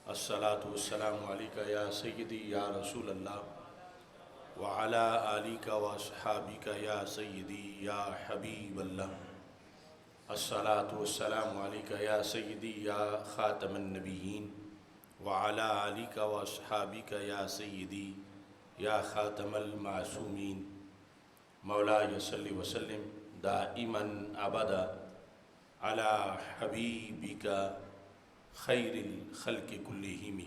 الصلاۃ والسلام علیکہ یا سیدی یا رسول اللہ وعلی آلک و اصحابک یا سیدی یا حبیب اللہ۔ الصلاۃ والسلام علیکہ یا سیدی یا خاتم النبیین وعلی آلک و اصحابک یا سیدی یا خاتم المعصومین۔ مولاي صل وسلم دائما ابدا علی حبیبک خیر الخلق کلہم،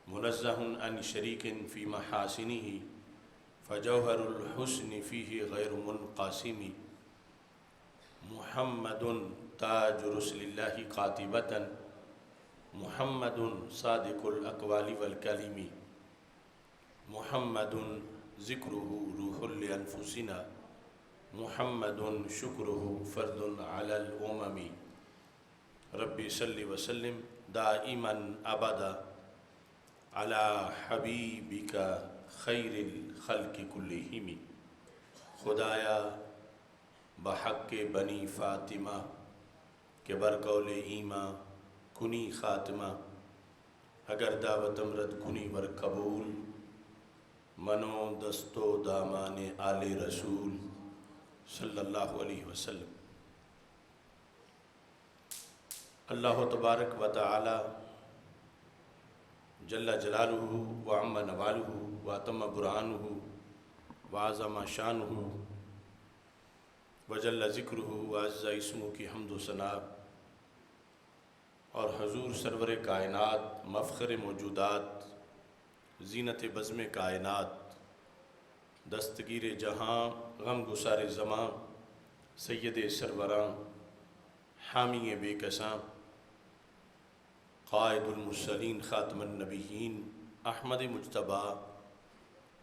منزہ عن شریک فی محاسنہ فجوہر الحسن فیہ غیر منقاسم۔ محمد تاج رسل اللہ قاطبۃ، محمد صادق الاقوال والکلم، محمد ذکرہ روح لانفسنا، محمد شکرہ فرد علی الامم۔ ربی صلی وسلم دائما ابدا علی حبیبک خیر الخلق کلہم۔ خدایا بحق بنی فاطمہ کہ برقول ایماں کنی خاتمہ، اگر دعوت امرد کنی ور قبول، منو دستو دامان آل رسول صلی اللہ علیہ وسلم۔ اللہ تبارک و تعالی جل جلالہ وعم نوالہ واتم برہانہ وعظم شانہ وجل ذکرہ وعز اسمہ کی حمد و ثنا، اور حضور سرور کائنات مفخر موجودات زینت بزم کائنات دستگیر جہاں غم گسار زماں سید سروراں حامی بے کساں قائد المرسلین خاتم النبیین احمد مجتبیٰ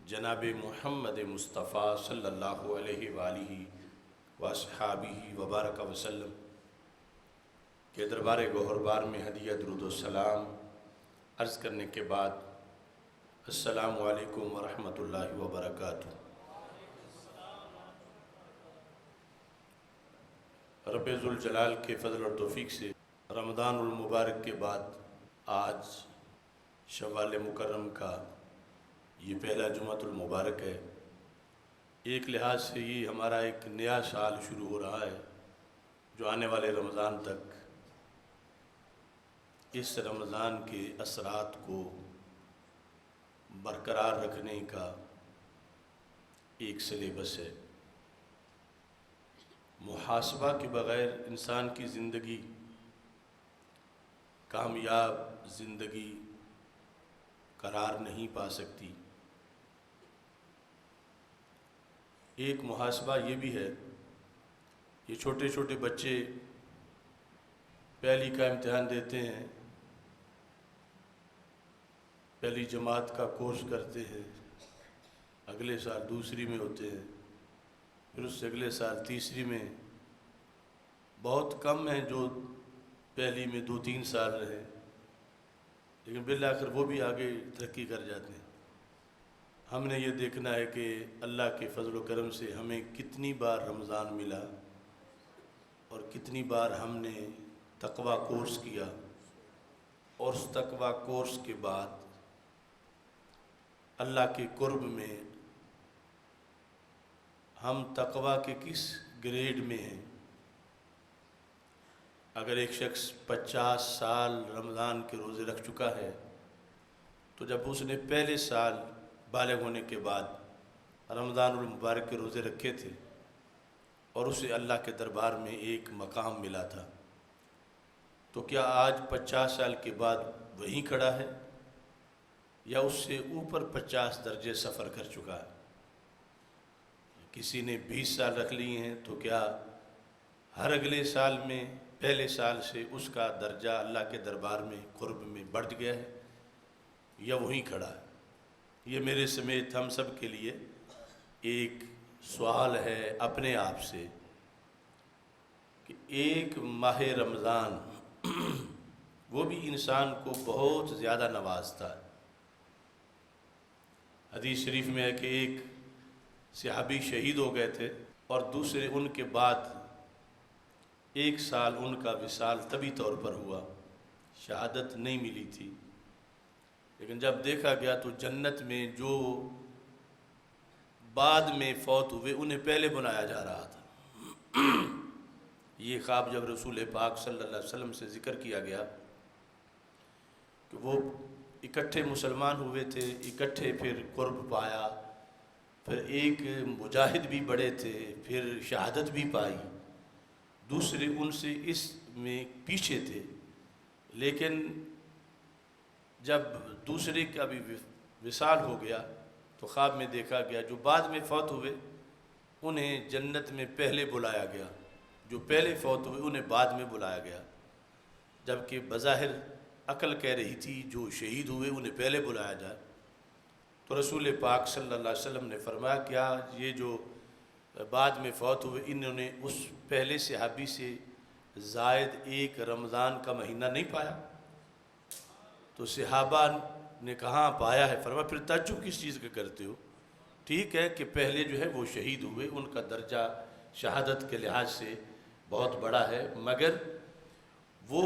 جناب محمد مصطفیٰ صلی اللہ علیہ وآلہ واصحابہ وبارک وسلم کے دربار گوہربار میں ہدیہ درود و سلام عرض کرنے کے بعد السلام علیکم ورحمۃ اللہ وبرکاتہ۔ رب ذوالجلال کے فضل اور توفیق سے رمضان المبارک کے بعد آج شوال مکرم کا یہ پہلا جمعۃ المبارک ہے۔ ایک لحاظ سے یہ ہمارا ایک نیا سال شروع ہو رہا ہے جو آنے والے رمضان تک اس رمضان کے اثرات کو برقرار رکھنے کا ایک سلیبس ہے۔ محاسبہ کے بغیر انسان کی زندگی کامیاب زندگی قرار نہیں پا سکتی۔ ایک محاسبہ یہ بھی ہے، یہ چھوٹے چھوٹے بچے پہلی کا امتحان دیتے ہیں، پہلی جماعت کا کورس کرتے ہیں، اگلے سال دوسری میں ہوتے ہیں، پھر اس سے اگلے سال تیسری میں۔ بہت کم ہیں جو پہلی میں 2-3 سال رہے، لیکن بالآخر وہ بھی آگے ترقی کر جاتے ہیں۔ ہم نے یہ دیکھنا ہے کہ اللہ کے فضل و کرم سے ہمیں کتنی بار رمضان ملا اور کتنی بار ہم نے تقویٰ کورس کیا، اور اس تقویٰ کورس کے بعد اللہ کے قرب میں ہم تقویٰ کے کس گریڈ میں ہیں۔ اگر ایک شخص 50 سال رمضان کے روزے رکھ چکا ہے تو جب اس نے پہلے سال بالغ ہونے کے بعد رمضان المبارک کے روزے رکھے تھے اور اسے اللہ کے دربار میں ایک مقام ملا تھا، تو کیا آج 50 سال کے بعد وہیں کھڑا ہے یا اس سے اوپر 50 درجے سفر کر چکا ہے؟ کسی نے 20 سال رکھ لیے ہیں تو کیا ہر اگلے سال میں پہلے سال سے اس کا درجہ اللہ کے دربار میں قرب میں بڑھ گیا ہے یا وہیں کھڑا ہے؟ یہ میرے سمیت ہم سب کے لیے ایک سوال ہے اپنے آپ سے کہ ایک ماہ رمضان وہ بھی انسان کو بہت زیادہ نوازتا ہے۔ حدیث شریف میں ہے کہ ایک صحابی شہید ہو گئے تھے اور دوسرے ان کے بعد 1 سال ان کا وصال طبی طور پر ہوا، شہادت نہیں ملی تھی، لیکن جب دیکھا گیا تو جنت میں جو بعد میں فوت ہوئے انہیں پہلے بنایا جا رہا تھا۔ یہ خواب جب رسول پاک صلی اللہ علیہ وسلم سے ذکر کیا گیا کہ وہ اکٹھے مسلمان ہوئے تھے، اکٹھے پھر قرب پایا، پھر ایک مجاہد بھی بڑے تھے، پھر شہادت بھی پائی، دوسرے ان سے اس میں پیچھے تھے، لیکن جب دوسرے کا بھی وصال ہو گیا تو خواب میں دیکھا گیا جو بعد میں فوت ہوئے انہیں جنت میں پہلے بلایا گیا، جو پہلے فوت ہوئے انہیں بعد میں بلایا گیا، جبکہ بظاہر عقل کہہ رہی تھی جو شہید ہوئے انہیں پہلے بلایا جائے۔ تو رسول پاک صلی اللہ علیہ وسلم نے فرمایا کیا یہ جو بعد میں فوت ہوئے انہوں نے اس پہلے صحابی سے زائد ایک رمضان کا مہینہ نہیں پایا؟ تو صحابہ نے کہاں پایا ہے؟ فرمایا پھر تعجب کس چیز کا کرتے ہو؟ ٹھیک ہے کہ پہلے جو ہے وہ شہید ہوئے، ان کا درجہ شہادت کے لحاظ سے بہت بڑا ہے، مگر وہ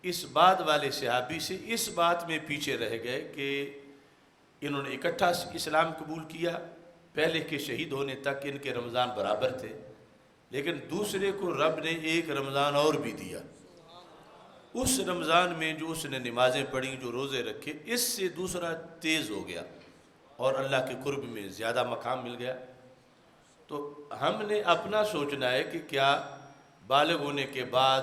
اس بعد والے صحابی سے اس بات میں پیچھے رہ گئے کہ انہوں نے اکٹھا اسلام قبول کیا، پہلے کے شہید ہونے تک ان کے رمضان برابر تھے، لیکن دوسرے کو رب نے ایک رمضان اور بھی دیا، اس رمضان میں جو اس نے نمازیں پڑھیں، جو روزے رکھے، اس سے دوسرا تیز ہو گیا اور اللہ کے قرب میں زیادہ مقام مل گیا۔ تو ہم نے اپنا سوچنا ہے کہ کیا بالغ ہونے کے بعد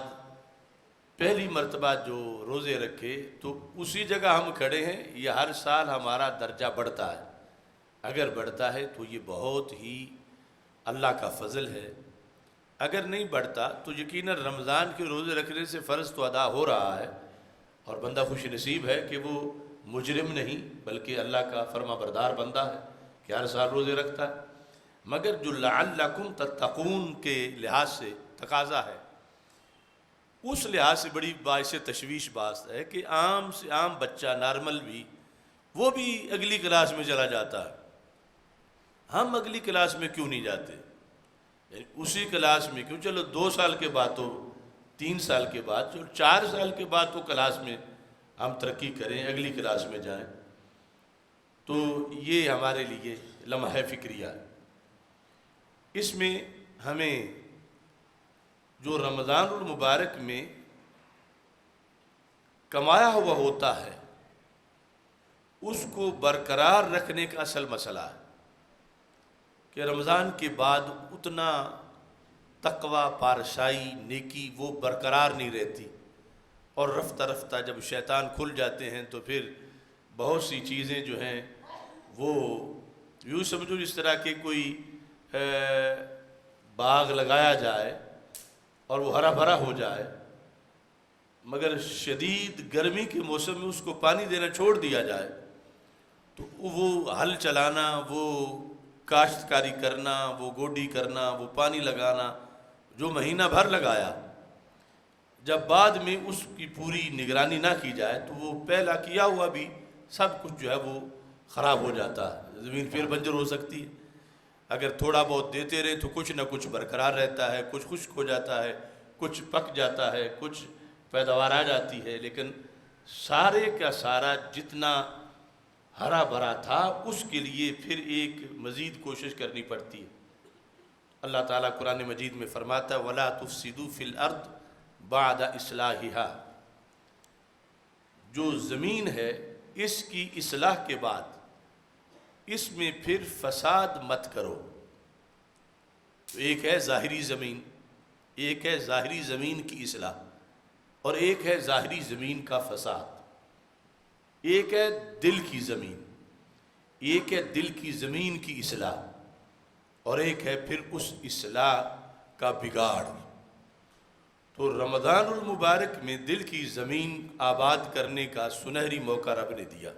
پہلی مرتبہ جو روزے رکھے تو اسی جگہ ہم کھڑے ہیں یا ہر سال ہمارا درجہ بڑھتا ہے؟ اگر بڑھتا ہے تو یہ بہت ہی اللہ کا فضل ہے، اگر نہیں بڑھتا تو یقیناً رمضان کے روزے رکھنے سے فرض تو ادا ہو رہا ہے اور بندہ خوش نصیب ہے کہ وہ مجرم نہیں بلکہ اللہ کا فرما بردار بندہ ہے کہ ہر سال روزے رکھتا ہے، مگر جو لعلکم تتقون کے لحاظ سے تقاضا ہے، اس لحاظ سے بڑی باعث تشویش بات ہے کہ عام سے عام بچہ نارمل بھی وہ بھی اگلی کلاس میں چلا جاتا ہے، ہم اگلی کلاس میں کیوں نہیں جاتے؟ یعنی اسی کلاس میں کیوں؟ چلو 2 سال کے بعد تو 3 سال کے بعد چلو 4 سال کے بعد تو کلاس میں ہم ترقی کریں، اگلی کلاس میں جائیں۔ تو یہ ہمارے لیے لمحہ فکریہ ہے۔ اس میں ہمیں جو رمضان المبارک میں کمایا ہوا ہوتا ہے اس کو برقرار رکھنے کا اصل مسئلہ ہے کہ رمضان کے بعد اتنا تقوی، پارسائی، نیکی وہ برقرار نہیں رہتی، اور رفتہ رفتہ جب شیطان کھل جاتے ہیں تو پھر بہت سی چیزیں جو ہیں وہ یوں سمجھو جس طرح کہ کوئی باغ لگایا جائے اور وہ ہرا بھرا ہو جائے، مگر شدید گرمی کے موسم میں اس کو پانی دینا چھوڑ دیا جائے تو وہ ہل چلانا، وہ کاشتکاری کرنا، وہ گوڈی کرنا، وہ پانی لگانا جو مہینہ بھر لگایا، جب بعد میں اس کی پوری نگرانی نہ کی جائے تو وہ پہلا کیا ہوا بھی سب کچھ جو ہے وہ خراب ہو جاتا ہے، زمین پھر بنجر ہو سکتی ہے۔ اگر تھوڑا بہت دیتے رہے تو کچھ نہ کچھ برقرار رہتا ہے، کچھ خشک ہو جاتا ہے، کچھ پک جاتا ہے، کچھ پیداوار آ جاتی ہے، لیکن سارے کا سارا جتنا ہرا بھرا تھا اس کے لیے پھر ایک مزید کوشش کرنی پڑتی ہے۔ اللہ تعالیٰ قرآن مجید میں فرماتا ہے وَلَا تُفْسِدُوا فِي الْأَرْضِ بَعْدَ إِصْلَاحِهَا، جو زمین ہے اس کی اصلاح کے بعد اس میں پھر فساد مت کرو۔ تو ایک ہے ظاہری زمین، ایک ہے ظاہری زمین کی اصلاح، اور ایک ہے ظاہری زمین کا فساد، ایک ہے دل کی زمین، ایک ہے دل کی زمین کی اصلاح، اور ایک ہے پھر اس اصلاح کا بگاڑ۔ تو رمضان المبارک میں دل کی زمین آباد کرنے کا سنہری موقع رب نے دیا۔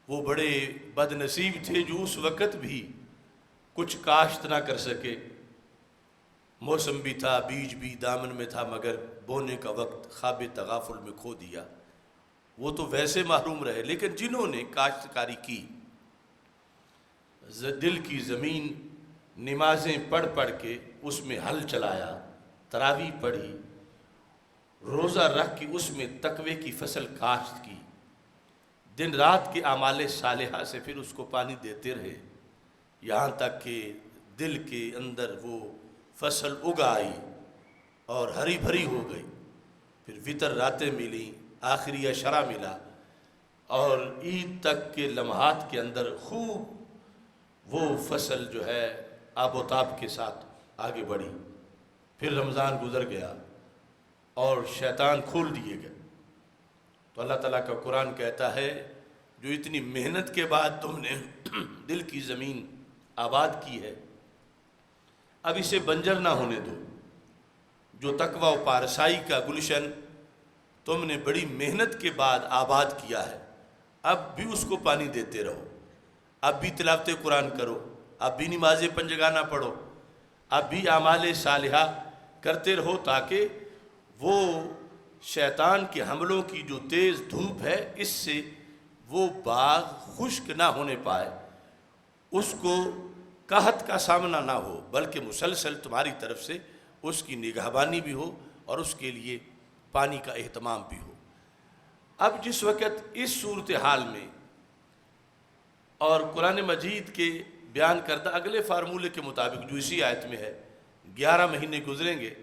وہ بڑے بد نصیب تھے جو اس وقت بھی کچھ کاشت نہ کر سکے، موسم بھی تھا، بیج بھی دامن میں تھا، مگر بونے کا وقت خواب تغافل میں کھو دیا، وہ تو ویسے محروم رہے۔ لیکن جنہوں نے کاشتکاری کی، دل کی زمین نمازیں پڑھ پڑھ کے اس میں ہل چلایا، تراویح پڑھی، روزہ رکھ کے اس میں تقوی کی فصل کاشت کی، دن رات کے اعمال صالحہ سے پھر اس کو پانی دیتے رہے، یہاں تک کہ دل کے اندر وہ فصل اگ آئی اور ہری بھری ہو گئی، پھر وطر راتیں ملی، آخری عشرہ ملا، اور عید تک کے لمحات کے اندر خوب وہ فصل جو ہے آب و تاب کے ساتھ آگے بڑھی۔ پھر رمضان گزر گیا اور شیطان کھول دیے گئے، تو اللہ تعالیٰ کا قرآن کہتا ہے جو اتنی محنت کے بعد تم نے دل کی زمین آباد کی ہے، اب اسے بنجر نہ ہونے دو۔ جو تقوی و پارسائی کا گلشن تم نے بڑی محنت کے بعد آباد کیا ہے، اب بھی اس کو پانی دیتے رہو، اب بھی تلاوت قرآن کرو، اب بھی نماز پنجگانہ پڑھو، اب بھی اعمال صالحہ کرتے رہو، تاکہ وہ شیطان کے حملوں کی جو تیز دھوپ ہے اس سے وہ باغ خشک نہ ہونے پائے، اس کو قحط کا سامنا نہ ہو، بلکہ مسلسل تمہاری طرف سے اس کی نگہبانی بھی ہو اور اس کے لیے پانی کا اہتمام بھی ہو۔ اب جس وقت اس صورتحال میں اور قرآن مجید کے بیان کردہ اگلے فارمولے کے مطابق جو اسی آیت میں ہے 11 مہینے گزریں گے،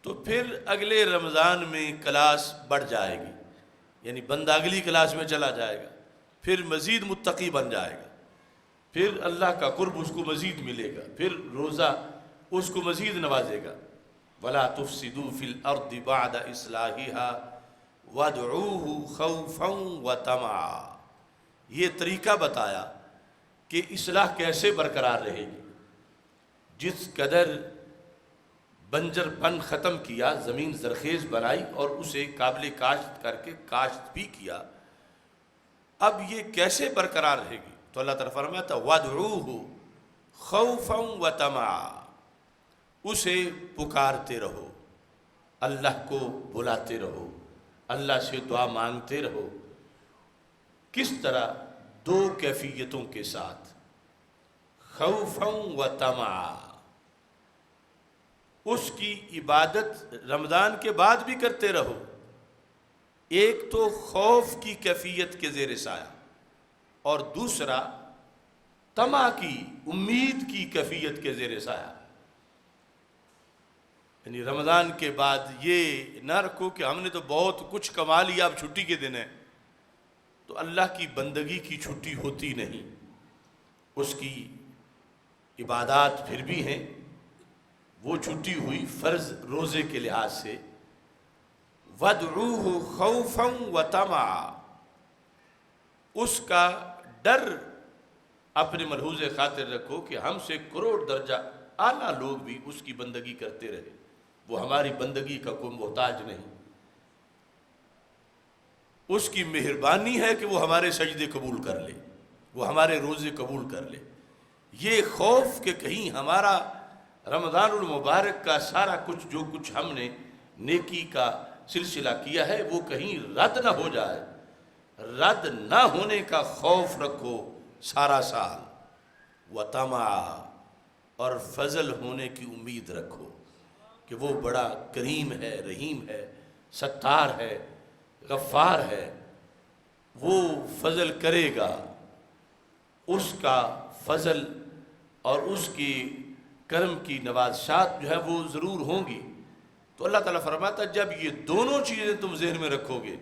تو پھر اگلے رمضان میں کلاس بڑھ جائے گی، یعنی بندہ اگلی کلاس میں چلا جائے گا، پھر مزید متقی بن جائے گا، پھر اللہ کا قرب اس کو مزید ملے گا، پھر روزہ اس کو مزید نوازے گا۔ وَلَا تُفْسِدُوا فِي الْأَرْضِ بَعْدَ إِصْلَاحِهَا وَادْعُوهُ خَوْفًا وَطَمَعًا۔ یہ طریقہ بتایا کہ اصلاح کیسے برقرار رہے گی۔ جس قدر بنجر پن ختم کیا، زمین زرخیز بنائی اور اسے قابل کاشت کر کے کاشت بھی کیا، اب یہ کیسے برقرار رہے گی؟ تو اللہ تعالیٰ فرماتا وَادْعُوهُ خَوْفًا وَطَمَعًا، اسے پکارتے رہو، اللہ کو بلاتے رہو، اللہ سے دعا مانگتے رہو۔ کس طرح؟ دو کیفیتوں کے ساتھ، خوفاً و طمعاً۔ اس کی عبادت رمضان کے بعد بھی کرتے رہو، ایک تو خوف کی کیفیت کے زیر سایہ، اور دوسرا طمع کی، امید کی کیفیت کے زیر سایہ۔ یعنی رمضان کے بعد یہ نہ رکھو کہ ہم نے تو بہت کچھ کما لیا، اب چھٹی کے دن ہے، تو اللہ کی بندگی کی چھٹی ہوتی نہیں، اس کی عبادات پھر بھی ہیں، وہ چھٹی ہوئی فرض روزے کے لحاظ سے۔ وَادْعُوهُ خَوْفًا وَطَمَعًا، اس کا ڈر اپنے ملحوظ خاطر رکھو کہ ہم سے کروڑ درجہ اعلیٰ لوگ بھی اس کی بندگی کرتے رہے، وہ ہماری بندگی کا کوئی محتاج نہیں، اس کی مہربانی ہے کہ وہ ہمارے سجدے قبول کر لے، وہ ہمارے روزے قبول کر لے۔ یہ خوف کہ کہیں ہمارا رمضان المبارک کا سارا کچھ جو کچھ ہم نے نیکی کا سلسلہ کیا ہے وہ کہیں رد نہ ہو جائے، رد نہ ہونے کا خوف رکھو سارا سال۔ وطمع، اور فضل ہونے کی امید رکھو کہ وہ بڑا کریم ہے، رحیم ہے، ستار ہے، غفار ہے، وہ فضل کرے گا، اس کا فضل اور اس کی کرم کی نوازشات جو ہے وہ ضرور ہوں گی۔ تو اللہ تعالیٰ فرماتا ہے جب یہ دونوں چیزیں تم ذہن میں رکھو گے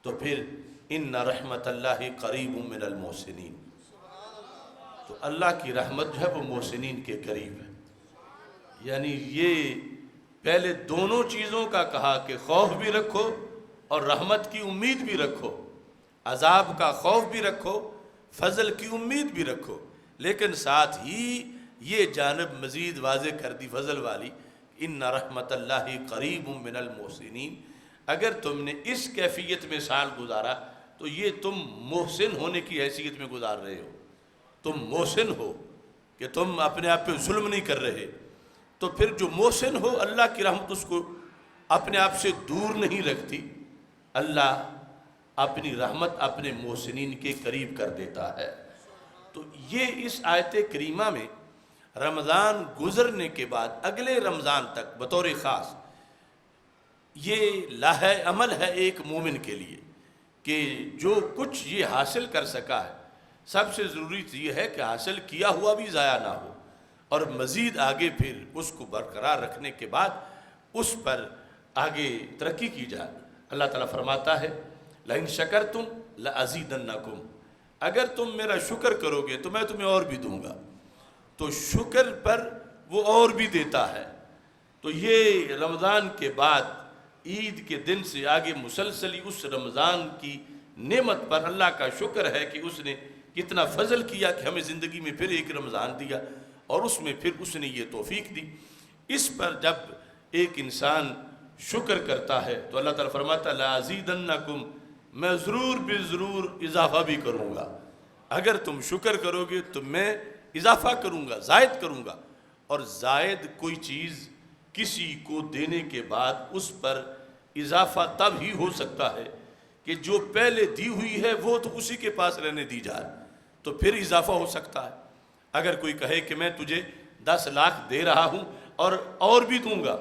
تو پھر ان رحمت اللہ قریب من المحسنین، تو اللہ کی رحمت جو ہے وہ محسنین کے قریب ہے۔ یعنی یہ پہلے دونوں چیزوں کا کہا کہ خوف بھی رکھو اور رحمت کی امید بھی رکھو، عذاب کا خوف بھی رکھو، فضل کی امید بھی رکھو، لیکن ساتھ ہی یہ جانب مزید واضح کر دی فضل والی، ان رحمت اللہ قریب من المحسنین۔ اگر تم نے اس کیفیت میں سال گزارا تو یہ تم محسن ہونے کی حیثیت میں گزار رہے ہو، تم محسن ہو کہ تم اپنے آپ پہ ظلم نہیں کر رہے، تو پھر جو محسن ہو اللہ کی رحمت اس کو اپنے آپ سے دور نہیں رکھتی، اللہ اپنی رحمت اپنے محسنین کے قریب کر دیتا ہے۔ تو یہ اس آیت کریمہ میں رمضان گزرنے کے بعد اگلے رمضان تک بطور خاص یہ لاہ عمل ہے ایک مومن کے لیے کہ جو کچھ یہ حاصل کر سکا ہے، سب سے ضروری یہ ہے کہ حاصل کیا ہوا بھی ضائع نہ ہو، اور مزید آگے پھر اس کو برقرار رکھنے کے بعد اس پر آگے ترقی کی جائے۔ اللہ تعالیٰ فرماتا ہے لَإِن شَكَرْتُمْ لَأَزِيدَنَّكُمْ، اگر تم میرا شکر کرو گے تو میں تمہیں اور بھی دوں گا۔ تو شکر پر وہ اور بھی دیتا ہے۔ تو یہ رمضان کے بعد عید کے دن سے آگے مسلسل اس رمضان کی نعمت پر اللہ کا شکر ہے کہ اس نے کتنا فضل کیا کہ ہمیں زندگی میں پھر ایک رمضان دیا، اور اس میں پھر اس نے یہ توفیق دی۔ اس پر جب ایک انسان شکر کرتا ہے تو اللہ تعالیٰ فرماتا ہے لَأَزِيدَنَّكُمْ، میں ضرور بے ضرور اضافہ بھی کروں گا۔ اگر تم شکر کرو گے تو میں اضافہ کروں گا، زائد کروں گا۔ اور زائد کوئی چیز کسی کو دینے کے بعد اس پر اضافہ تب ہی ہو سکتا ہے کہ جو پہلے دی ہوئی ہے وہ تو اسی کے پاس رہنے دی جائے، تو پھر اضافہ ہو سکتا ہے۔ اگر کوئی کہے کہ میں تجھے 10 لاکھ دے رہا ہوں اور بھی دوں گا،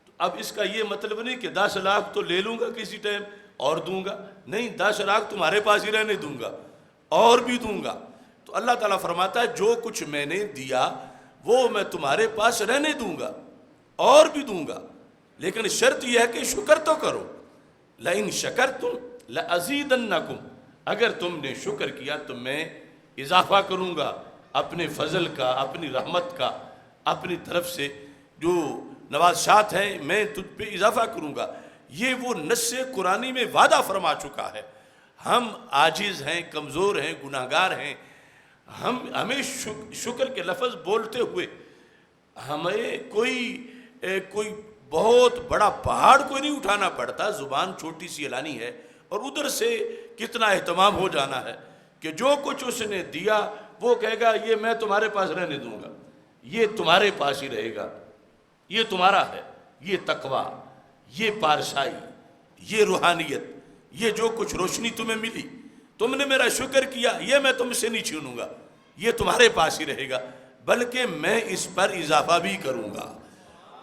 تو اب اس کا یہ مطلب نہیں کہ 10 لاکھ تو لے لوں گا کسی ٹائم اور دوں گا، نہیں، 10 لاکھ تمہارے پاس ہی رہنے دوں گا اور بھی دوں گا۔ تو اللہ تعالیٰ فرماتا ہے جو کچھ میں نے دیا وہ میں تمہارے پاس رہنے دوں گا اور بھی دوں گا، لیکن شرط یہ ہے کہ شکر تو کرو۔ لَإِن شَكَرْتُمْ لَأَزِيدَنَّكُمْ، اگر تم نے شکر کیا تو میں اضافہ کروں گا اپنے فضل کا، اپنی رحمت کا، اپنی طرف سے جو نوازشات ہیں میں تجھ پہ اضافہ کروں گا۔ یہ وہ نص قرآنی میں وعدہ فرما چکا ہے۔ ہم عاجز ہیں، کمزور ہیں، گناہگار ہیں، ہمیں شکر کے لفظ بولتے ہوئے ہمیں کوئی بہت بڑا پہاڑ کوئی نہیں اٹھانا پڑتا، زبان چھوٹی سی اعلانی ہے، اور ادھر سے کتنا اہتمام ہو جانا ہے کہ جو کچھ اس نے دیا وہ کہے گا یہ میں تمہارے پاس رہنے دوں گا، یہ تمہارے پاس ہی رہے گا، یہ تمہارا ہے، یہ تقویٰ، یہ پارسائی، یہ روحانیت، یہ جو کچھ روشنی تمہیں ملی، تم نے میرا شکر کیا، یہ میں تم سے نہیں چھینوں گا، یہ تمہارے پاس ہی رہے گا، بلکہ میں اس پر اضافہ بھی کروں گا۔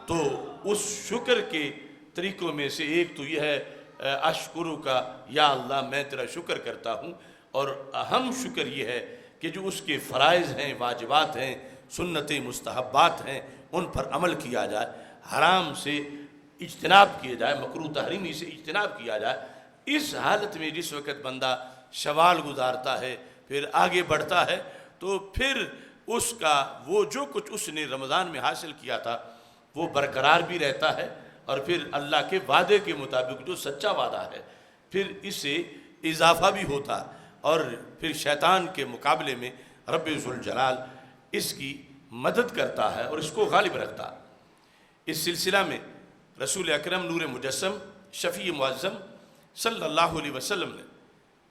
تو اس شکر کے طریقوں میں سے ایک تو یہ ہے اشکرو کا، یا اللہ میں تیرا شکر کرتا ہوں، اور اہم شکر یہ ہے کہ جو اس کے فرائض ہیں، واجبات ہیں، سنت مستحبات ہیں، ان پر عمل کیا جائے، حرام سے اجتناب کیا جائے، مکروہ تحریمی سے اجتناب کیا جائے۔ اس حالت میں جس وقت بندہ شوال گزارتا ہے، پھر آگے بڑھتا ہے، تو پھر اس کا وہ جو کچھ اس نے رمضان میں حاصل کیا تھا وہ برقرار بھی رہتا ہے، اور پھر اللہ کے وعدے کے مطابق جو سچا وعدہ ہے پھر اس سے اضافہ بھی ہوتا ہے، اور پھر شیطان کے مقابلے میں رب ذوالجلال اس کی مدد کرتا ہے اور اس کو غالب رکھتا ہے۔ اس سلسلہ میں رسول اکرم نور مجسم شفیع معظم صلی اللہ علیہ وسلم نے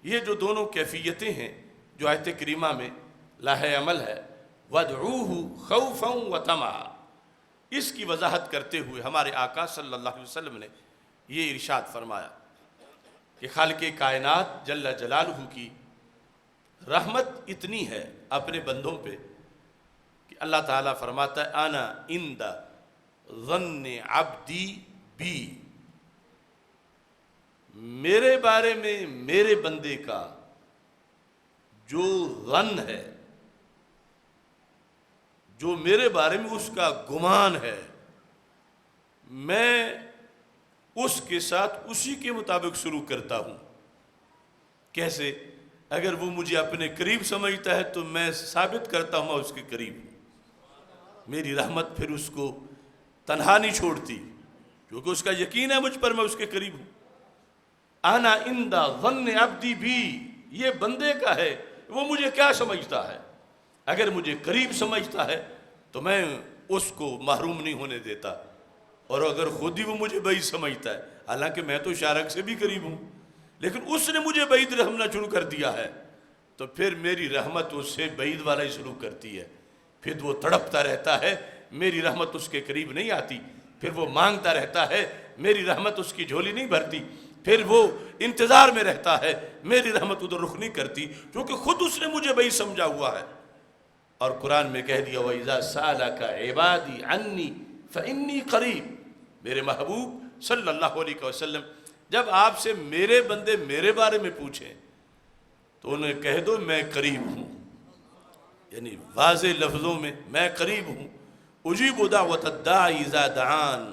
یہ جو دونوں کیفیتیں ہیں جو آیت کریمہ میں لاہ عمل ہے وَادْعُوهُ خَوْفًا وَطَمَعًا، اس کی وضاحت کرتے ہوئے ہمارے آقا صلی اللہ علیہ وسلم نے یہ ارشاد فرمایا کہ خالق کائنات جل جلالہ کی رحمت اتنی ہے اپنے بندوں پہ کہ اللہ تعالیٰ فرماتا ہے انا عند ظن عبدی بی، میرے بارے میں میرے بندے کا جو ظن ہے، جو میرے بارے میں اس کا گمان ہے، میں اس کے ساتھ اسی کے مطابق سلوک کرتا ہوں۔ کیسے؟ اگر وہ مجھے اپنے قریب سمجھتا ہے تو میں ثابت کرتا ہوں میں اس کے قریب ہوں، میری رحمت پھر اس کو تنہا نہیں چھوڑتی کیونکہ اس کا یقین ہے مجھ پر میں اس کے قریب ہوں۔ انا عند ظن عبدی بی، یہ بندے کا ہے، وہ مجھے کیا سمجھتا ہے، اگر مجھے قریب سمجھتا ہے تو میں اس کو محروم نہیں ہونے دیتا، اور اگر خود ہی وہ مجھے بعید سمجھتا ہے، حالانکہ میں تو شارک سے بھی قریب ہوں، لیکن اس نے مجھے بعید رحمنا شروع کر دیا ہے، تو پھر میری رحمت اس سے بعید والا ہی شروع کرتی ہے، پھر وہ تڑپتا رہتا ہے، میری رحمت اس کے قریب نہیں آتی، پھر وہ مانگتا رہتا ہے، میری رحمت اس کی جھولی نہیں بھرتی، پھر وہ انتظار میں رہتا ہے، میری رحمت ادھر رخ نہیں کرتی کیونکہ خود اس نے مجھے بعید سمجھا ہوا ہے۔ اور قرآن میں کہہ دیا وَإِذَا سَأَلَكَ عِبَادِي عَنِّي فَإِنِّي قَرِيب، میرے محبوب صلی اللہ علیہ وسلم جب آپ سے میرے بندے میرے بارے میں پوچھیں تو انہیں کہہ دو میں قریب ہوں، یعنی واضح لفظوں میں قریب ہوں۔ اجیب دعوت الداعی اذا دعان،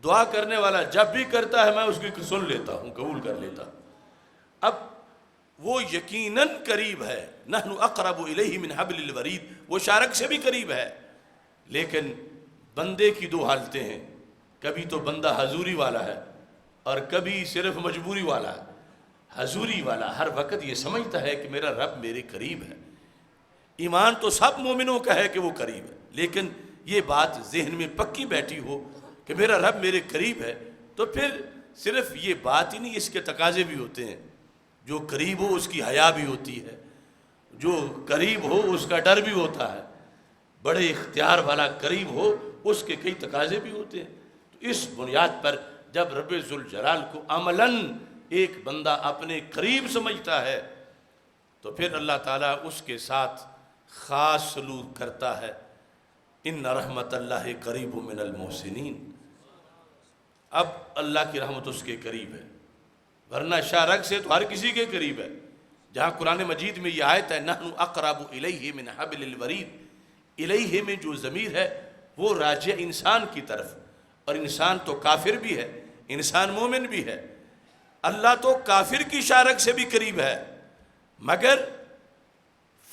دعا کرنے والا جب بھی کرتا ہے میں اس کی سن لیتا ہوں، قبول کر لیتا ہوں۔ اب وہ یقیناً قریب ہے، نحن اقرب الیہ من حبل الورید، وہ شارک سے بھی قریب ہے، لیکن بندے کی دو حالتیں ہیں، کبھی تو بندہ حضوری والا ہے اور کبھی صرف مجبوری والا ہے۔ حضوری والا ہر وقت یہ سمجھتا ہے کہ میرا رب میرے قریب ہے، ایمان تو سب مومنوں کا ہے کہ وہ قریب ہے، لیکن یہ بات ذہن میں پکی بیٹھی ہو کہ میرا رب میرے قریب ہے، تو پھر صرف یہ بات ہی نہیں، اس کے تقاضے بھی ہوتے ہیں۔ جو قریب ہو اس کی حیا بھی ہوتی ہے، جو قریب ہو اس کا ڈر بھی ہوتا ہے، بڑے اختیار والا قریب ہو اس کے کئی تقاضے بھی ہوتے ہیں۔ تو اس بنیاد پر جب رب ذوالجلال کو عملاً ایک بندہ اپنے قریب سمجھتا ہے تو پھر اللہ تعالیٰ اس کے ساتھ خاص سلوک کرتا ہے۔ ان رحمت اللہ قریب من المحسنین، اب اللہ کی رحمت اس کے قریب ہے، ورنہ شارک سے تو ہر کسی کے قریب ہے۔ جہاں قرآن مجید میں یہ آیت ہے نحن اقرب الیہ من حبل الورید، الیہ میں جو ضمیر ہے وہ راجع انسان کی طرف، اور انسان تو کافر بھی ہے، انسان مومن بھی ہے۔ اللہ تو کافر کی شارک سے بھی قریب ہے، مگر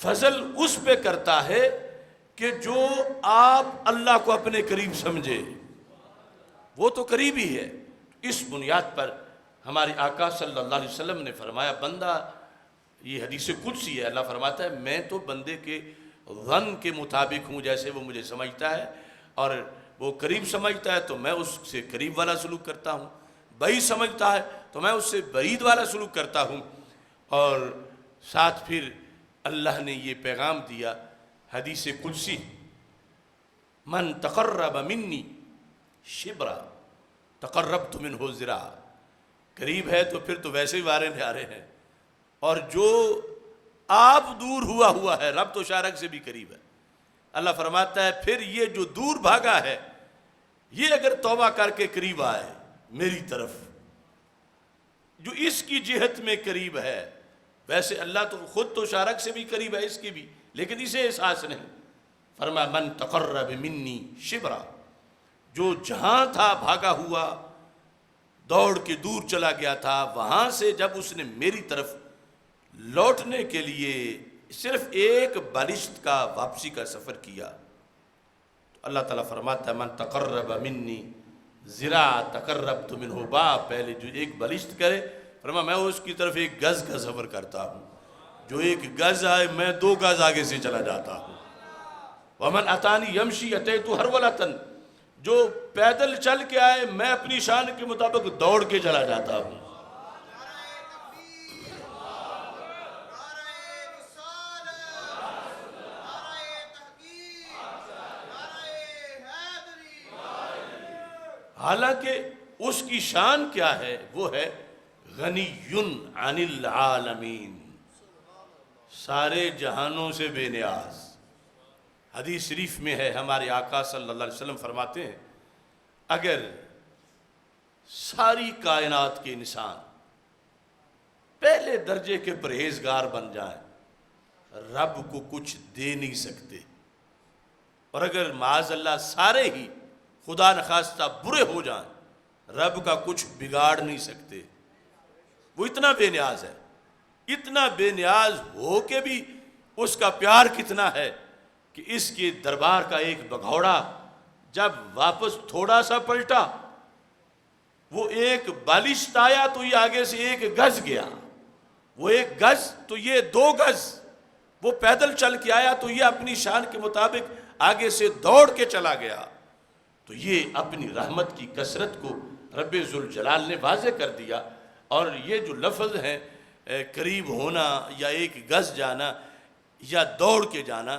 فضل اس پہ کرتا ہے کہ جو آپ اللہ کو اپنے قریب سمجھے، وہ تو قریب ہی ہے۔ اس بنیاد پر ہمارے آقا صلی اللہ علیہ وسلم نے فرمایا، بندہ، یہ حدیث قدسی ہے، اللہ فرماتا ہے میں تو بندے کے ظن کے مطابق ہوں، جیسے وہ مجھے سمجھتا ہے اور وہ قریب سمجھتا ہے تو میں اس سے قریب والا سلوک کرتا ہوں، بعید سمجھتا ہے تو میں اس سے بعید والا سلوک کرتا ہوں۔ اور ساتھ پھر اللہ نے یہ پیغام دیا حدیث قدسی، من تقرب منی شبرا تقربت منہ ذراعا، قریب ہے تو پھر تو ویسے ہی وارے نیارے ہیں، اور جو آپ دور ہوا ہے، رب تو شارک سے بھی قریب ہے۔ اللہ فرماتا ہے پھر یہ جو دور بھاگا ہے، یہ اگر توبہ کر کے قریب آئے میری طرف، جو اس کی جہت میں قریب ہے، ویسے اللہ تو خود تو شارک سے بھی قریب ہے، اس کی بھی، لیکن اسے احساس نہیں۔ فرمایا من تقرب منی شبرا، جو جہاں تھا بھاگا ہوا، دوڑ کے دور چلا گیا تھا، وہاں سے جب اس نے میری طرف لوٹنے کے لیے صرف ایک بالشت کا واپسی کا سفر کیا، تو اللہ تعالیٰ فرماتا ہے من تقرب منی ذراع تقربت منہ باع، پہلے جو ایک بالشت کرے، فرمایا میں اس کی طرف ایک گز کا سفر کرتا ہوں، جو ایک گز آئے میں 2 گز آگے سے چلا جاتا ہوں۔ ومن اتانی یمشی اتیت ہرولۃ، جو پیدل چل کے آئے میں اپنی شان کے مطابق دوڑ کے چلا جاتا ہوں۔ حالانکہ اس کی شان کیا ہے؟ وہ ہے غنی عن العالمین، سارے جہانوں سے بے نیاز۔ حدیث شریف میں ہے، ہمارے آقا صلی اللہ علیہ وسلم فرماتے ہیں اگر ساری کائنات کے انسان پہلے درجے کے پرہیزگار بن جائیں، رب کو کچھ دے نہیں سکتے، اور اگر معاذ اللہ سارے ہی خدا نخواستہ برے ہو جائیں، رب کا کچھ بگاڑ نہیں سکتے۔ وہ اتنا بے نیاز ہے، اتنا بے نیاز ہو کے بھی اس کا پیار کتنا ہے کہ اس کے دربار کا ایک بگھوڑا جب واپس تھوڑا سا پلٹا، وہ ایک بالشت آیا تو یہ آگے سے 1 گز گیا، وہ 1 گز تو یہ 2 گز، وہ پیدل چل کے آیا تو یہ اپنی شان کے مطابق آگے سے دوڑ کے چلا گیا۔ تو یہ اپنی رحمت کی کثرت کو رب ذوالجلال نے واضح کر دیا۔ اور یہ جو لفظ ہیں قریب ہونا یا 1 گز جانا یا دوڑ کے جانا،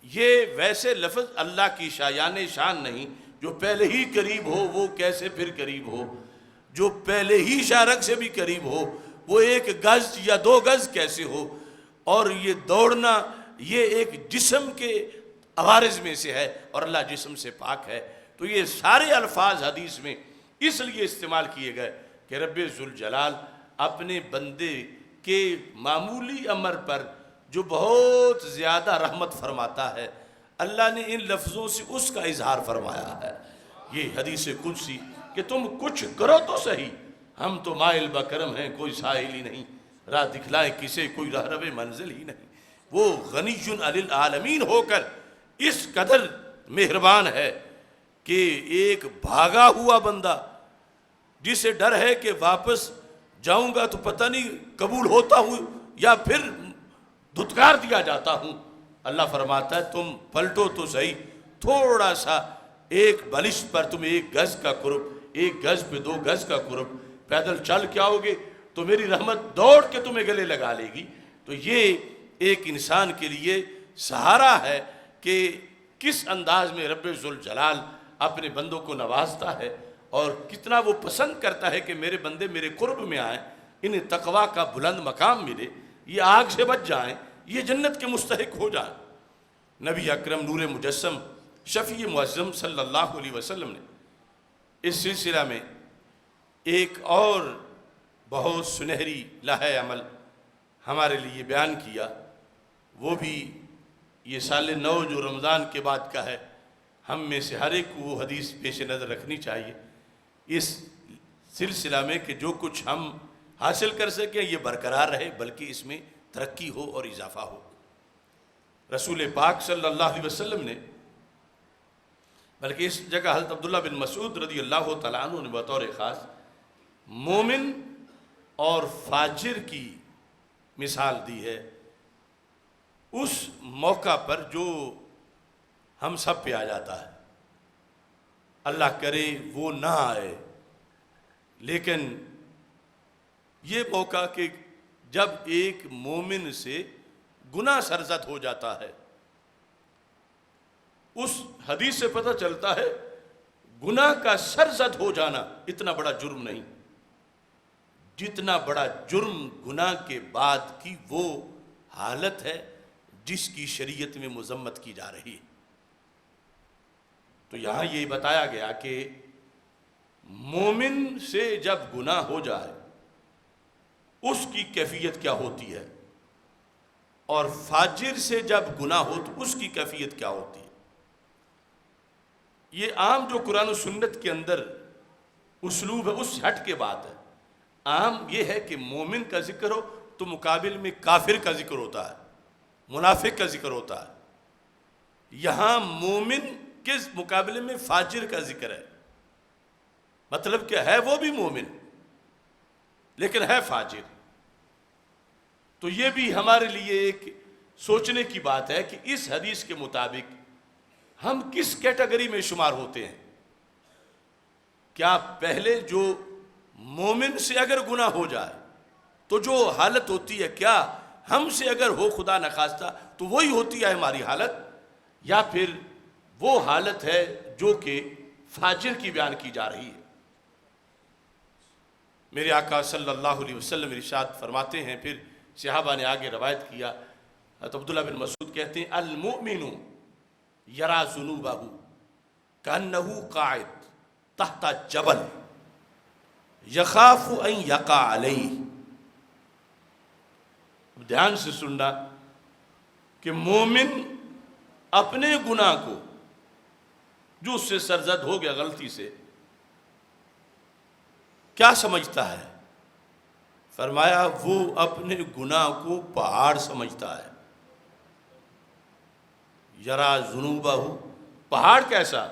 یہ ویسے لفظ اللہ کی شایان شان نہیں۔ جو پہلے ہی قریب ہو وہ کیسے پھر قریب ہو؟ جو پہلے ہی شارک سے بھی قریب ہو وہ 1 گز یا 2 گز کیسے ہو؟ اور یہ دوڑنا یہ ایک جسم کے عوارض میں سے ہے، اور اللہ جسم سے پاک ہے۔ تو یہ سارے الفاظ حدیث میں اس لیے استعمال کیے گئے کہ رب ذوالجلال اپنے بندے کے معمولی امر پر جو بہت زیادہ رحمت فرماتا ہے، اللہ نے ان لفظوں سے اس کا اظہار فرمایا ہے۔ یہ حدیث قدسی کہ تم کچھ کرو تو صحیح، ہم تو مائل بکرم ہیں، کوئی ساحل ہی نہیں، راہ دکھلائیں کسے، کوئی رہرو منزل ہی نہیں۔ وہ غنی علی العالمین ہو کر اس قدر مہربان ہے کہ ایک بھاگا ہوا بندہ جسے ڈر ہے کہ واپس جاؤں گا تو پتہ نہیں قبول ہوتا ہوں یا پھر دھتکار دیا جاتا ہوں، اللہ فرماتا ہے تم پلٹو تو صحیح، تھوڑا سا ایک بلش پر تم 1 گز کا قرب، 1 گز پہ 2 گز کا قرب پیدل چل کے آؤ گے تو میری رحمت دوڑ کے تمہیں گلے لگا لے گی۔ تو یہ ایک انسان کے لیے سہارا ہے کہ کس انداز میں رب ذوالجلال اپنے بندوں کو نوازتا ہے اور کتنا وہ پسند کرتا ہے کہ میرے بندے میرے قرب میں آئیں، انہیں تقویٰ کا بلند مقام ملے، یہ آگ سے بچ جائیں، یہ جنت کے مستحق ہو جائیں۔ نبی اکرم نور مجسم شفیع معظم صلی اللہ علیہ وسلم نے اس سلسلہ میں ایک اور بہت سنہری لائحہ عمل ہمارے لیے بیان کیا، وہ بھی یہ سال 9 جو رمضان کے بعد کا ہے، ہم میں سے ہر ایک کو وہ حدیث پیش نظر رکھنی چاہیے اس سلسلہ میں کہ جو کچھ ہم حاصل کر سکیں یہ برقرار رہے، بلکہ اس میں ترقی ہو اور اضافہ ہو۔ رسول پاک صلی اللہ علیہ وسلم نے، بلکہ اس جگہ حضرت عبداللہ بن مسعود رضی اللہ تعالیٰ عنہ نے بطور خاص مومن اور فاجر کی مثال دی ہے، اس موقع پر جو ہم سب پہ آ جاتا ہے۔ اللہ کرے وہ نہ آئے، لیکن یہ موقع کہ جب ایک مومن سے گناہ سرزد ہو جاتا ہے، اس حدیث سے پتہ چلتا ہے گناہ کا سرزد ہو جانا اتنا بڑا جرم نہیں، جتنا بڑا جرم گناہ کے بعد کی وہ حالت ہے جس کی شریعت میں مذمت کی جا رہی ہے۔ تو یہاں یہ بتایا گیا کہ مومن سے جب گناہ ہو جائے اس کی کیفیت کیا ہوتی ہے، اور فاجر سے جب گناہ ہو تو اس کی کیفیت کیا ہوتی ہے۔ یہ عام جو قرآن و سنت کے اندر اسلوب ہے اس ہٹ کے بات ہے۔ عام یہ ہے کہ مومن کا ذکر ہو تو مقابل میں کافر کا ذکر ہوتا ہے، منافق کا ذکر ہوتا ہے۔ یہاں مومن کے مقابلے میں فاجر کا ذکر ہے، مطلب کہ ہے وہ بھی مومن لیکن ہے فاجر۔ تو یہ بھی ہمارے لیے ایک سوچنے کی بات ہے کہ اس حدیث کے مطابق ہم کس کیٹیگری میں شمار ہوتے ہیں۔ کیا پہلے جو مومن سے اگر گناہ ہو جائے تو جو حالت ہوتی ہے، کیا ہم سے اگر ہو خدا نخواستہ تو وہی ہوتی ہے ہماری حالت، یا پھر وہ حالت ہے جو کہ فاجر کی بیان کی جا رہی ہے۔ میرے آقا صلی اللہ علیہ وسلم ارشاد فرماتے ہیں، پھر صحابہ نے آگے روایت کیا، حضرت عبداللہ بن مسعود کہتے ہیں المؤمن یرا ذنوبہ کأنہ قاعد تحت جبل یخاف ان یقع علیہ۔ دھیان سے سننا کہ مومن اپنے گناہ کو جو اس سے سرزد ہو گیا غلطی سے کیا سمجھتا ہے؟ فرمایا وہ اپنے گناہ کو پہاڑ سمجھتا ہے۔ یرا ذنوبہ، پہاڑ کیسا؟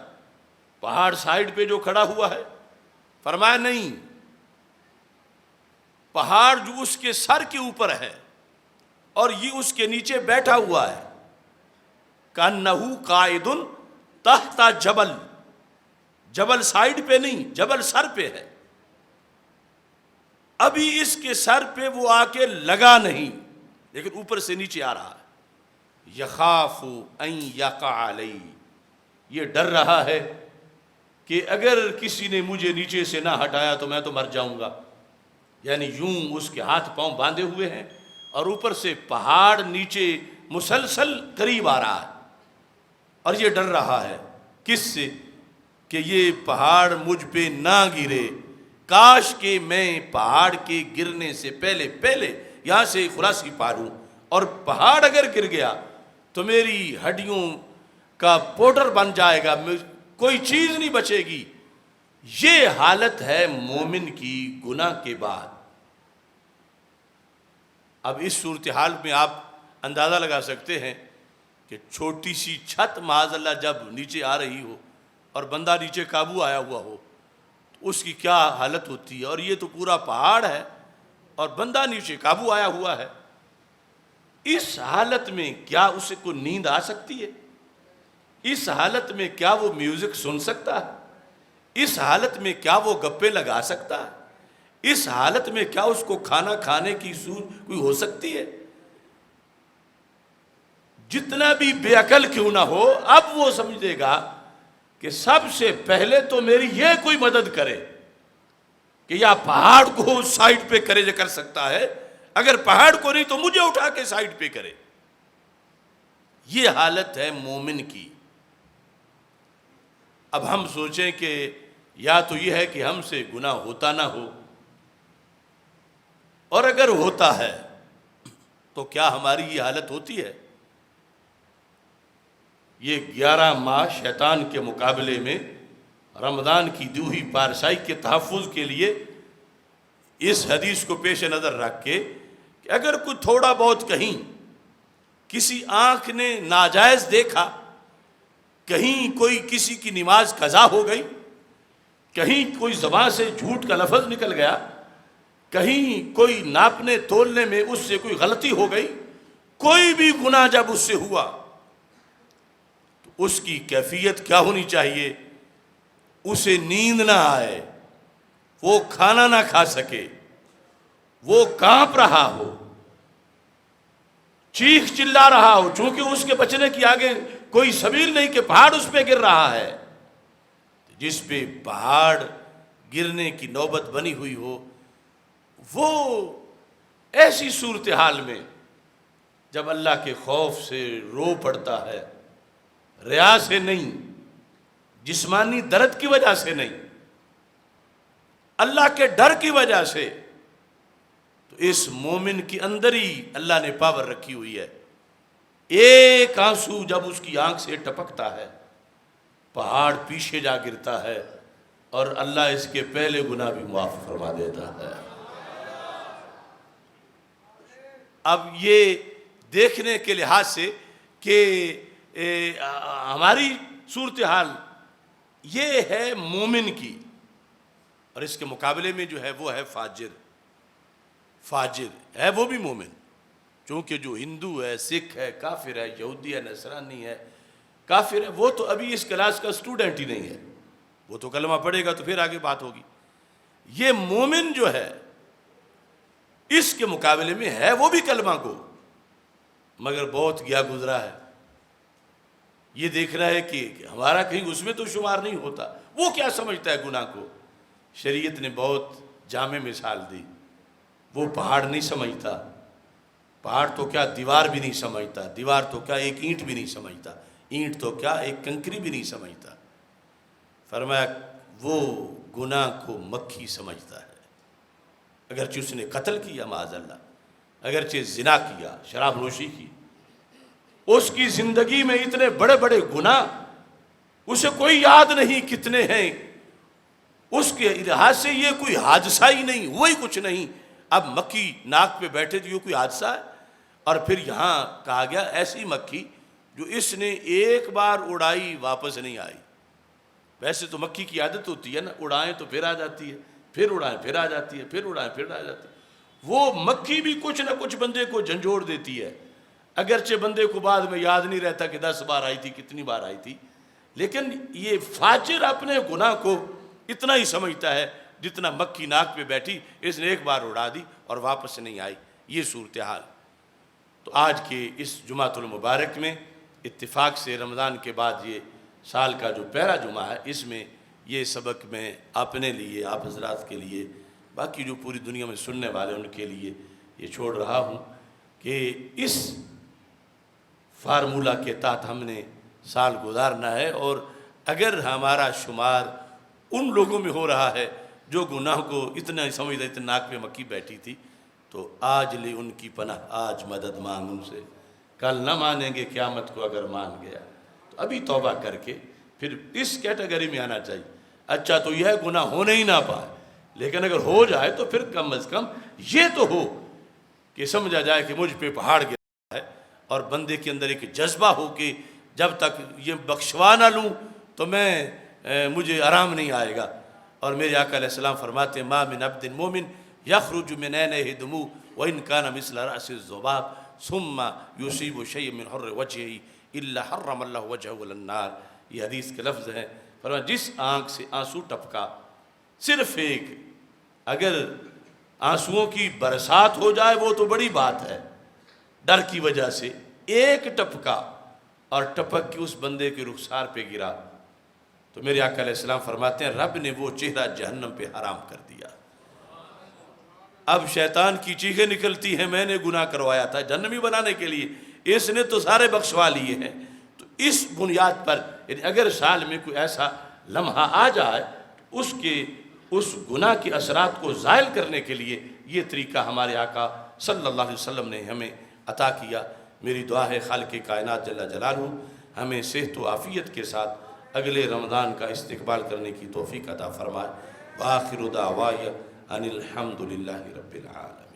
پہاڑ سائیڈ پہ جو کھڑا ہوا ہے؟ فرمایا نہیں، پہاڑ جو اس کے سر کے اوپر ہے اور یہ اس کے نیچے بیٹھا ہوا ہے۔ کأنہ قاعد تحت جبل، جبل سائیڈ پہ نہیں، جبل سر پہ ہے، ابھی اس کے سر پہ وہ آ کے لگا نہیں لیکن اوپر سے نیچے آ رہا ہے۔ یخاف ان یقع علیہ، یہ ڈر رہا ہے کہ اگر کسی نے مجھے نیچے سے نہ ہٹایا تو میں تو مر جاؤں گا، یعنی یوں اس کے ہاتھ پاؤں باندھے ہوئے ہیں اور اوپر سے پہاڑ نیچے مسلسل قریب آ رہا ہے، اور یہ ڈر رہا ہے کس سے؟ کہ یہ پہاڑ مجھ پہ نہ گرے، کاش کہ میں پہاڑ کے گرنے سے پہلے یہاں سے خلاصی پالوں، اور پہاڑ اگر گر گیا تو میری ہڈیوں کا پاؤڈر بن جائے گا، کوئی چیز نہیں بچے گی۔ یہ حالت ہے مومن کی گناہ کے بعد۔ اب اس صورتحال میں آپ اندازہ لگا سکتے ہیں کہ چھوٹی سی چھت معاذ اللہ جب نیچے آ رہی ہو اور بندہ نیچے قابو آیا ہوا ہو تو اس کی کیا حالت ہوتی ہے، اور یہ تو پورا پہاڑ ہے اور بندہ نیچے قابو آیا ہوا ہے۔ اس حالت میں کیا اسے کو نیند آ سکتی ہے؟ اس حالت میں کیا وہ میوزک سن سکتا ہے؟ اس حالت میں کیا وہ گپے لگا سکتا ہے؟ اس حالت میں کیا اس کو کھانا کھانے کی سوچ کوئی ہو سکتی ہے؟ جتنا بھی بے عقل کیوں نہ ہو، اب وہ سمجھے گا کہ سب سے پہلے تو میری یہ کوئی مدد کرے کہ یا پہاڑ کو سائیڈ پہ کر سکتا ہے، اگر پہاڑ کو نہیں تو مجھے اٹھا کے سائیڈ پہ کرے۔ یہ حالت ہے مومن کی۔ اب ہم سوچیں کہ یا تو یہ ہے کہ ہم سے گناہ ہوتا نہ ہو، اور اگر ہوتا ہے تو کیا ہماری یہ حالت ہوتی ہے؟ یہ 11 ماہ شیطان کے مقابلے میں رمضان کی دوہی پارسائی کے تحفظ کے لیے اس حدیث کو پیش نظر رکھ کے کہ اگر کوئی تھوڑا بہت کہیں کسی آنکھ نے ناجائز دیکھا، کہیں کوئی کسی کی نماز قضا ہو گئی، کہیں کوئی زبان سے جھوٹ کا لفظ نکل گیا، کہیں کوئی ناپنے تولنے میں اس سے کوئی غلطی ہو گئی، کوئی بھی گناہ جب اس سے ہوا تو اس کی کیفیت کیا ہونی چاہیے؟ اسے نیند نہ آئے، وہ کھانا نہ کھا سکے، وہ کانپ رہا ہو، چیخ چلا رہا ہو، چونکہ اس کے بچنے کی آگے کوئی سبیل نہیں کہ پہاڑ اس پہ گر رہا ہے۔ جس پہ پہاڑ گرنے کی نوبت بنی ہوئی ہو، وہ ایسی صورتحال میں جب اللہ کے خوف سے رو پڑتا ہے، ریا سے نہیں، جسمانی درد کی وجہ سے نہیں، اللہ کے ڈر کی وجہ سے، تو اس مومن کی اندر ہی اللہ نے پاور رکھی ہوئی ہے۔ ایک آنسو جب اس کی آنکھ سے ٹپکتا ہے، پہاڑ پیچھے جا گرتا ہے اور اللہ اس کے پہلے گناہ بھی معاف فرما دیتا ہے۔ اب یہ دیکھنے کے لحاظ سے کہ ہماری صورتحال یہ ہے مومن کی، اور اس کے مقابلے میں جو ہے وہ ہے فاجر ہے، وہ بھی مومن، چونکہ جو ہندو ہے، سکھ ہے، کافر ہے، یہودی ہے، نصرانی ہے، کافر ہے، وہ تو ابھی اس کلاس کا اسٹوڈنٹ ہی نہیں ہے، وہ تو کلمہ پڑھے گا تو پھر آگے بات ہوگی۔ یہ مومن جو ہے اس کے مقابلے میں ہے وہ بھی کلمہ کو، مگر بہت گیا گزرا ہے۔ یہ دیکھنا ہے کہ ہمارا کہیں اس میں تو شمار نہیں ہوتا۔ وہ کیا سمجھتا ہے گناہ کو؟ شریعت نے بہت جامع مثال دی۔ وہ پہاڑ نہیں سمجھتا، پہاڑ تو کیا دیوار بھی نہیں سمجھتا، دیوار تو کیا ایک اینٹ بھی نہیں سمجھتا، اینٹ تو کیا ایک کنکری بھی نہیں سمجھتا۔ فرمایا وہ گناہ کو مکھی سمجھتا ہے، اگرچہ اس نے قتل کیا معاذ اللہ، اگرچہ زنا کیا، شراب نوشی کی، اس کی زندگی میں اتنے بڑے بڑے گناہ اسے کوئی یاد نہیں کتنے ہیں، اس کے لحاظ سے یہ کوئی حادثہ ہی نہیں، وہی کچھ نہیں۔ اب مکھی ناک پہ بیٹھے تو یہ کوئی حادثہ ہے؟ اور پھر یہاں کہا گیا ایسی مکھی جو اس نے ایک بار اڑائی واپس نہیں آئی۔ ویسے تو مکھی کی عادت ہوتی ہے نا، اڑائیں تو پھر آ جاتی ہے، پھر اڑائیں پھر آ جاتی ہے، پھر اڑائیں پھر آ جاتی ہے۔ وہ مکھی بھی کچھ نہ کچھ بندے کو جھنجھوڑ دیتی ہے، اگرچہ بندے کو بعد میں یاد نہیں رہتا کہ 10 بار آئی تھی، کتنی بار آئی تھی، لیکن یہ فاجر اپنے گناہ کو اتنا ہی سمجھتا ہے جتنا مکھی ناک پہ بیٹھی، اس نے ایک بار اڑا دی اور واپس نہیں آئی۔ یہ صورتحال۔ تو آج کے اس جمعۃ المبارک میں اتفاق سے رمضان کے بعد یہ سال کا جو پہلا جمعہ ہے، اس میں یہ سبق میں اپنے لیے، آپ حضرات کے لیے، باقی جو پوری دنیا میں سننے والے ان کے لیے یہ چھوڑ رہا ہوں کہ اس فارمولہ کے تحت ہم نے سال گزارنا ہے، اور اگر ہمارا شمار ان لوگوں میں ہو رہا ہے جو گناہ کو اتنا سمجھ رہے تھے ناک پہ مکھی بیٹھی تھی، تو آج لے ان کی پناہ، آج مدد مانگ ان سے، کل نہ مانیں گے قیامت کو اگر مان گیا تو ابھی توبہ کر کے پھر اس کیٹیگری میں آنا چاہیے۔ اچھا تو یہ گناہ ہونے ہی نہ پائے، لیکن اگر ہو جائے تو پھر کم از کم یہ تو ہو کہ سمجھا جائے کہ مجھ پہ پہاڑ گرا ہے، اور بندے کے اندر ایک جذبہ ہو کہ جب تک یہ بخشوا نہ لوں تو مجھے آرام نہیں آئے گا۔ اور میرے آقا علیہ السلام فرماتے ہیں ما من عبد مومن یخرج من عینیہ دموع وان کان مثل راس الذباب ثم یصیب شیء من حر وجهه الا حرم اللہ وجهه علی النار۔ یہ حدیث کے لفظ ہیں۔ فرمایا جس آنکھ سے آنسو ٹپکا، صرف ایک، اگر آنسوؤں کی برسات ہو جائے وہ تو بڑی بات ہے، ڈر کی وجہ سے ایک ٹپکا اور ٹپک کے اس بندے کے رخسار پہ گرا، تو میرے آقا علیہ السلام فرماتے ہیں رب نے وہ چہرہ جہنم پہ حرام کر دیا۔ اب شیطان کی چیخیں نکلتی ہیں میں نے گناہ کروایا تھا جہنمی بنانے کے لیے، اس نے تو سارے بخشوا لیے ہیں۔ تو اس بنیاد پر یعنی اگر سال میں کوئی ایسا لمحہ آ جائے تو اس گناہ کے اثرات کو زائل کرنے کے لیے یہ طریقہ ہمارے آقا صلی اللہ علیہ وسلم نے ہمیں عطا کیا۔ میری دعا ہے خالق کائنات جل جلالہ ہمیں صحت و عافیت کے ساتھ اگلے رمضان کا استقبال کرنے کی توفیق عطا فرمائے۔ وآخر دعوایا ان الحمد للہ رب العالمین۔